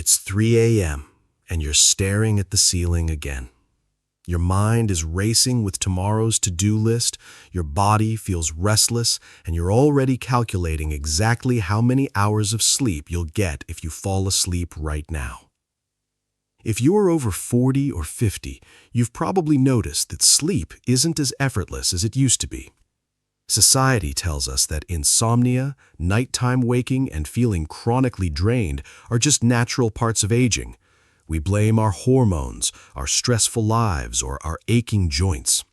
It's 3 a.m., and you're staring at the ceiling again. Your mind is racing with tomorrow's to-do list, your body feels restless, and you're already calculating exactly how many hours of sleep you'll get if you fall asleep right now. If you're over 40 or 50, you've probably noticed that sleep isn't as effortless as it used to be. Society tells us that insomnia, nighttime waking, and feeling chronically drained are just natural parts of aging. We blame our hormones, our stressful lives, or our aching joints.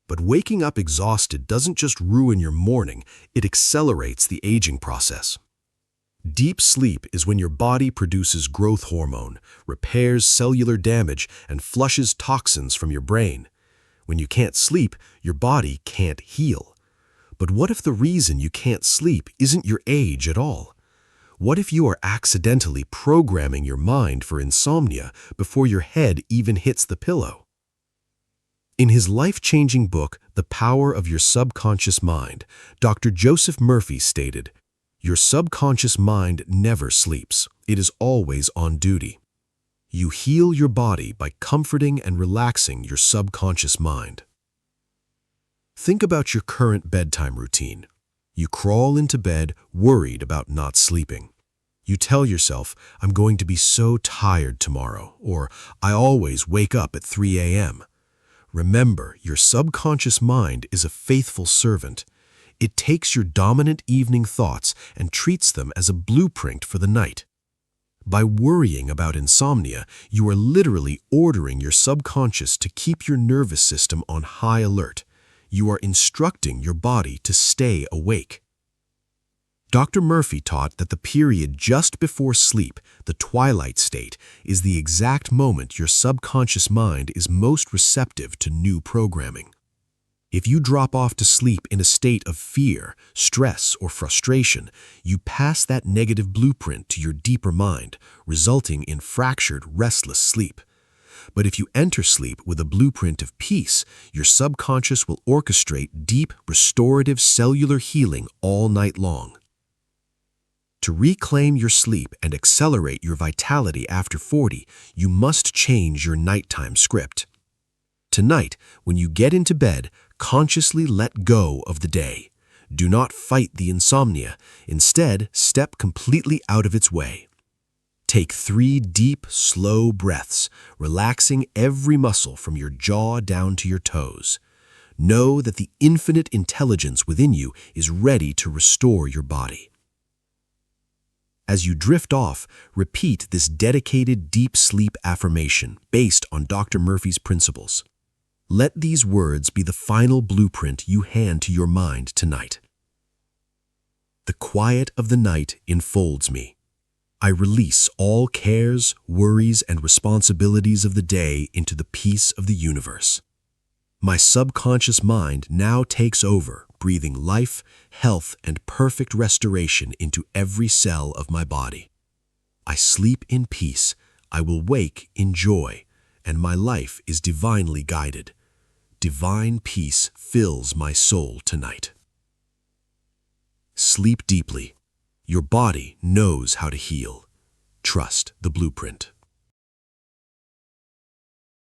But waking up exhausted doesn't just ruin your morning, it accelerates the aging process. Deep sleep is when your body produces growth hormone, repairs cellular damage, and flushes toxins from your brain. When you can't sleep, your body can't heal. But what if the reason you can't sleep isn't your age at all? What if you are accidentally programming your mind for insomnia before your head even hits the pillow? In his life-changing book, The Power of Your Subconscious Mind, Dr. Joseph Murphy stated, "Your subconscious mind never sleeps. It is always on duty. You heal your body by comforting and relaxing your subconscious mind." Think about your current bedtime routine. You crawl into bed worried about not sleeping. You tell yourself, "I'm going to be so tired tomorrow," or "I always wake up at 3 a.m." Remember, your subconscious mind is a faithful servant. It takes your dominant evening thoughts and treats them as a blueprint for the night. By worrying about insomnia, you are literally ordering your subconscious to keep your nervous system on high alert. You are instructing your body to stay awake. Dr. Murphy taught that the period just before sleep, the twilight state, is the exact moment your subconscious mind is most receptive to new programming. If you drop off to sleep in a state of fear, stress, or frustration, you pass that negative blueprint to your deeper mind, resulting in fractured, restless sleep. But if you enter sleep with a blueprint of peace, your subconscious will orchestrate deep, restorative cellular healing all night long. To reclaim your sleep and accelerate your vitality after 40, you must change your nighttime script. Tonight, when you get into bed, consciously let go of the day. Do not fight the insomnia. Instead, step completely out of its way. Take 3 deep, slow breaths, relaxing every muscle from your jaw down to your toes. Know that the infinite intelligence within you is ready to restore your body. As you drift off, repeat this dedicated deep sleep affirmation based on Dr. Murphy's principles. Let these words be the final blueprint you hand to your mind tonight. The quiet of the night enfolds me. I release all cares, worries, and responsibilities of the day into the peace of the universe. My subconscious mind now takes over, breathing life, health, and perfect restoration into every cell of my body. I sleep in peace, I will wake in joy, and my life is divinely guided. Divine peace fills my soul tonight. Sleep deeply. Your body knows how to heal. Trust the blueprint.